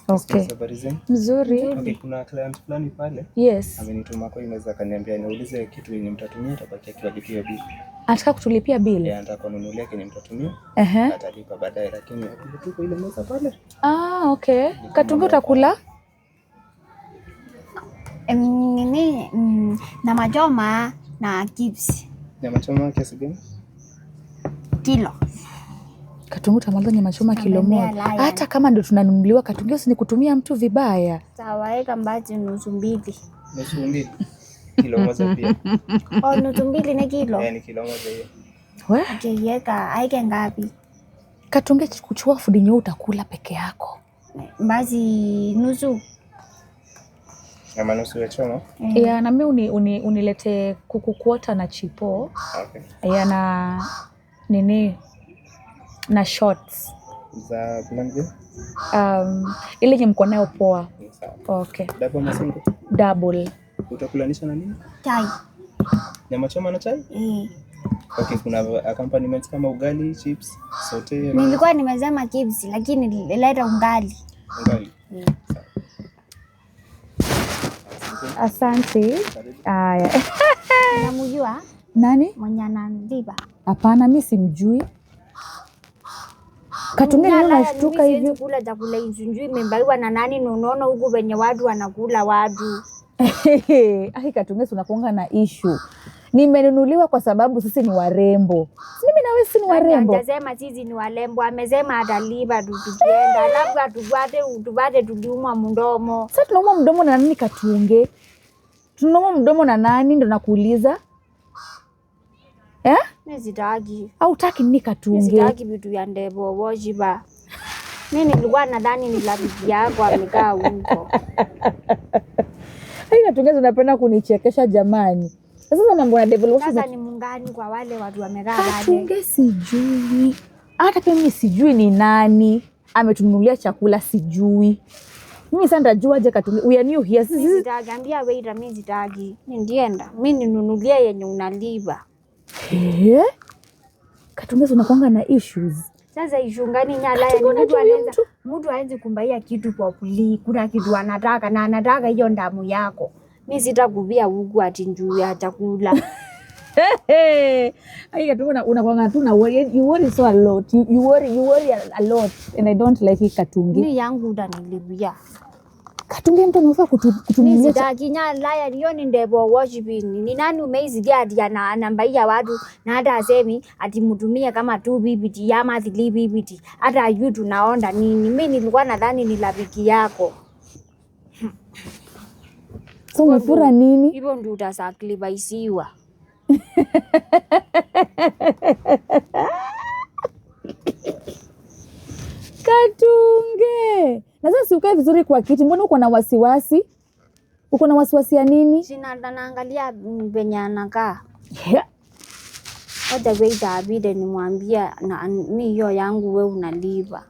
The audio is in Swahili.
Okay. Mzuri. Okay, kuna client fulani pale. Yes. Amenituma kwa email akaniambia niulize kitu yenye mtatumia tabaki akilipia bill. Anataka kutulipia bill? Yeah, anataka kununulia kenye mtatumia. Atalipa baadaye lakini tuko ile meza pale. Okay. Katunge utakula? Nini nyama choma na chips. Nyama choma kiasi gani? Kilo. Katunge utamaliza nyama choma kilo moja. Hata kama ndio tunanunuliwa Katunge usinikutumia mtu vibaya. Sawa, weka mbaji nusu mbili. Nusu mbili. Kilo moja pia. Nusu mbili ni kilo. Ni kilo moja hiyo. Okay, yeka aike ngapi? Katunge kuchukua food nyo utakula peke yako. Basi nusu. Nyama nusu ya choma? Yeah, na mimi unilete kuku kuota na chipo. Okay. Yeah, na nini na shots za blanco. Ile yenye mko nayo poa. Okay. Double na single? Double. Utakulanisha na nini? Chai. Nyama choma na chai? Okay, kuna accompaniments kama ugali, chips, saute. Nilikuwa nimesema chips lakini nilileta ugali. Ugali. Asante. Haya. Unamjua? Nani? Mwenye analipa. Hapana, mimi simjui. Katunge leo nashtuka hivyo. Kula chakula injui imebaiwa na nani unaona huko wenye watu wanakula watu. Ai, Katunge tunakuanga na issue. Nimenunuliwa kwa sababu sisi ni warembo. Mimi na wewe si ni warembo. Anasema sisi ni warembo, amesema atalipa tukienda. Alafu atupate tuliumwa mdomo. Sasa tunaumwa mdomo na nani Katunge? Tunaumwa mdomo na nani ndo nakuuliza? Mimi sitaki. Au utaki nini Katunge? Mimi sitaki vitu vya ndebo wojiba. Mimi nilikuwa nadhani ni rafiki yako amekaa huko. Hai Katunge unapenda kunichekesha jamani. Sasa mambo na develop sasa ni mungani kwa wale watu wamekaa pale. Katunge sijui. Hata pia mimi sijui ni nani ametununulia chakula sijui. Mimi sasa ndajua je Katunge. We are new here. Sisi sitaambia waiter mimi sitaki. Ndienda. Mimi ninunulie yenye unalipa. Katunge unakuanga na issues. Sasa issue gani nyala ya mtu aanze kumbaia kitu populi, kuna kitu anataka na anataka hiyo ndamu yako. Mimi sitakuvia huku ati njuu ya chakula. Ai Katunge unakuanga tu na you worry so a lot. You worry a lot and I don't like it Katunge. Mimi yangu utanilipia. Katunge mtu anafaa kutununulia. Sitaki nyala ya hiyo ni ndebo worshiping. Ni nani umeizigia ati anambaia watu na hata asemi ati mtumie kama 2 BBT ama 3 BBT. Hata you tunaonda nini? Mimi nilikuwa nadhani ni rafiki yako. So umefura nini? Hivyo ndio utasaklibaisiwa. Katunge. Na sasa ukae vizuri kwa kiti. Mbona uko na wasiwasi? Uko na wasiwasi ya nini? Sina naangalia penye anakaa. Hata waiter abide nimwambia na mimi hiyo yangu wewe unalipa.